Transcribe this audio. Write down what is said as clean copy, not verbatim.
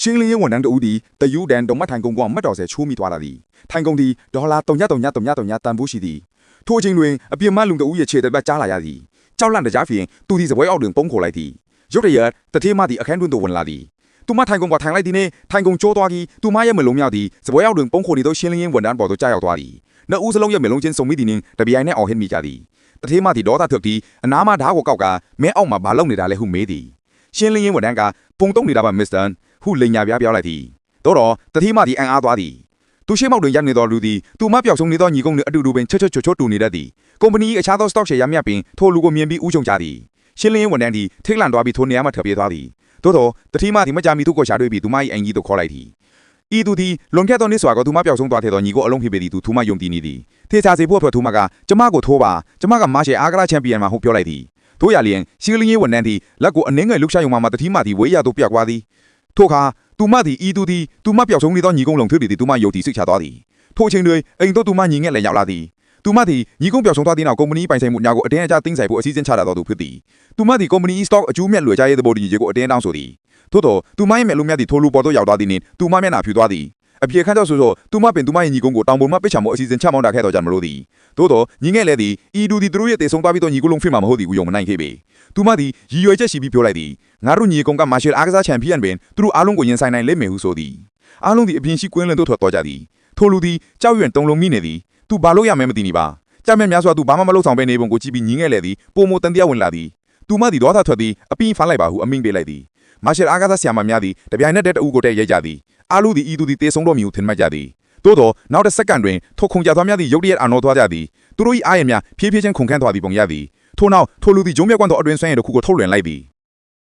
ရှင်းလင်းရေးဝန်ထမ်းတို့သည်တယူဒန်တုံမထိုင်ကုန်ကမတ်တော်ဆဲချိုးမိသွားတာသည်ထိုင်ကုန်သည်ဒေါ်လာ3.3တန်ဖိုးရှိသည်ထိုအချိန်တွင်အပြစ်မှလူတို့ရဲ့ခြေတပတ်ကြားလာရသည်ကြောက်လန့်တကြားဖြင့်သူသည်စပွဲအောက်တွင်ပုံခေါ်လိုက်သည်ရုတ်တရက်တထေးမသည်အခန်းတွင်သို့ဝင်လာသည်သူမထိုင်ကုန်ကထိုင်လိုက်သည်နှင့်ထိုင်ကုန်ကျိုးသွားပြီးသူမရဲ့မလုံးမြောက်သည်စပွဲအောက်တွင်ပုံခေါ်နေသောရှင်းလင်းရေးဝန်ထမ်းပေါ်သို့ကြားရောက်သွားသည်နှစ်ဦးစလုံးရဲ့မလုံးချင်းစုံမိသည်နှင့်တပြိုင်နက်အော်ဟစ်မိကြသည်တထေးမသည်ဒေါသထွက်ပြီးအနားမှဓာတ်ကိုကောက်ကမဲအောက်မှဘာလုပ်နေတာလဲဟုမေးသည်ရှင်းလင်းရေးဝန်ထမ်းကပုံတုံးနေတာပါမစ္စတာဟုလိန်ညာပြားပြောလိုက်သည်တော့တတိမသည်အံ့အားသွားသည်သူရှေ့မောက်တွင်ရပ်နေသောလူသည်သူမပျောက်ဆုံးနေသောညီကုန်းနှင့်အတူတူပင်ချွတ်တူနေတတ်သည်ကုမ္ပဏီအခြားသော stock share ရမြပင်ထိုလူကိုမြင်ပြီးဥကြုံကြသည်ရှင်းလင်းဝန်ထမ်းသည်ထိတ်လန့်သွားပြီးထိုနေရာမှထွက်ပြေးသွားသည်သို့သောတတိမသည်မကြာမီသူကိုရှာတွေ့ပြီးသူမ၏အင်ကြီးသို့ခေါ်လိုက်သည်ဤသူသည်လွန်ခဲ့သောနေ့စွာကသူမပျောက်ဆုံးသွားတဲ့သောညီကိုအလုံးဖြစ်ပေသည်သူမယုံကြည်နေသည်သေချာစေဖို့အတွက်သူမကကျမကိုထိုးပါကျမကမာရှယ်အားကစားချန်ပီယံမှာဟုတ်ပြောလိုက်သည်တို့ရလျင်ရှင်းလင်းရေးဝန်ထမ်းသည်လက်ကိုအနှင်းငယ်လှုပ်ရှားယုံမှတတိမသည်ဝေးရသို့ပြောက်သွားသည်ထိုအခါသူမသည်ဤသူသည်သူမပျောက်ဆုံးနေသောညီကုန်းလုံထွေးသည်သူမယုံကြည်စိတ်ချသွားသည်ထိုအချိန်တွင်အိမ်သို့သူမညီငယ်လည်းရောက်လာသည်သူမသည်ညီကုန်းပျောက်ဆုံးသွားသည့်နောက်ကုမ္ပဏီပိုင်ဆိုင်မှုများကိုအတင်းအကျပ်သိမ်းဆိုင်ဖို့အစည်းအဝေးချတာတော်သူဖြစ်သည်သူမသည်ကုမ္ပဏီ stock အကျိုးမြတ်လွယ်ကြရေးသဘောတူညီချက်ကိုအတင်းတောင်းဆိုသည်ထို့သောသူမရဲ့မျက်လုံးများသည်ထိုလူပေါ်သို့ရောက်သွားသည်နှင့်သူမမျက်နှာဖြူသွားသည်အပြေခန့်ကြောင့်ဆိုသူမပင်သူမရဲ့ညီကုန်းကိုတောင်ပေါ်မှပစ်ချမှုအစီအစဉ်ချမောင်းတာခဲ့တော်ကြမလို့သည်သို့သောညီငယ်လည်းသည်ဤသူသည်သူတို့ရဲ့တေဆုံးသွားပြီးသောညီကုန်းလုံးဖြစ်မှာမဟုတ်သည်ကိုယုံမနိုင်ခဲ့ပေသူမသည်ရည်ရွယ်ချက်ရှိပြီးပြောလိုက်သည်ငါတို့ညီကုန်းကမာရှယ်အားကစားချန်ပီယံပင်သူတို့အားလုံးကိုရင်ဆိုင်နိုင်လိမ့်မယ်ဟုဆိုသည်အားလုံးသည်အပြင်ရှိကွင်းလင်းသို့ထွက်သွားကြသည်ထိုလူသည်ကြောက်ရွံ့တုန်လှုပ်မိနေသည်သူဘာလို့ရမယ်မသိနေပါကြမ်းမြများစွာသူဘာမှမလုပ်ဆောင်ဘဲနေပုံကိုကြည့်ပြီးညီငယ်လည်းသည်ပုံမတန်တရားဝင်လာသည်သူမသည်ဒေါသထွက်သည်အပင်းဖမ်းလိုက်ပါဟုအမိန့်ပေးလိုက်သည်မာရှယ်အားကစားဆရာမများသည်တပြိုင်နက်တည်းတအုပ်ကိုတဲ့ရိုက်ကြသည်အားလုံးသည်ဤသူသည်တေဆုံးတော်မူဟုထင်မှတ်ကြသည်သို့သောနောက်တစ်စက္ကန့်တွင်ထိုခုန်ကြသွားများသည့်ရုတ်တရက်အာနောသွားကြသည်သူတို့၏အားရများဖြည်းဖြည်းချင်းခုန်ခန်းသွားသည်ပုံရသည်ထို့နောက်ထိုလူသည်ဂျုံမြက်ကွန်းသောအတွင်ဆွမ်းရည်တစ်ခုကိုထုတ်လွှင့်လိုက်သည်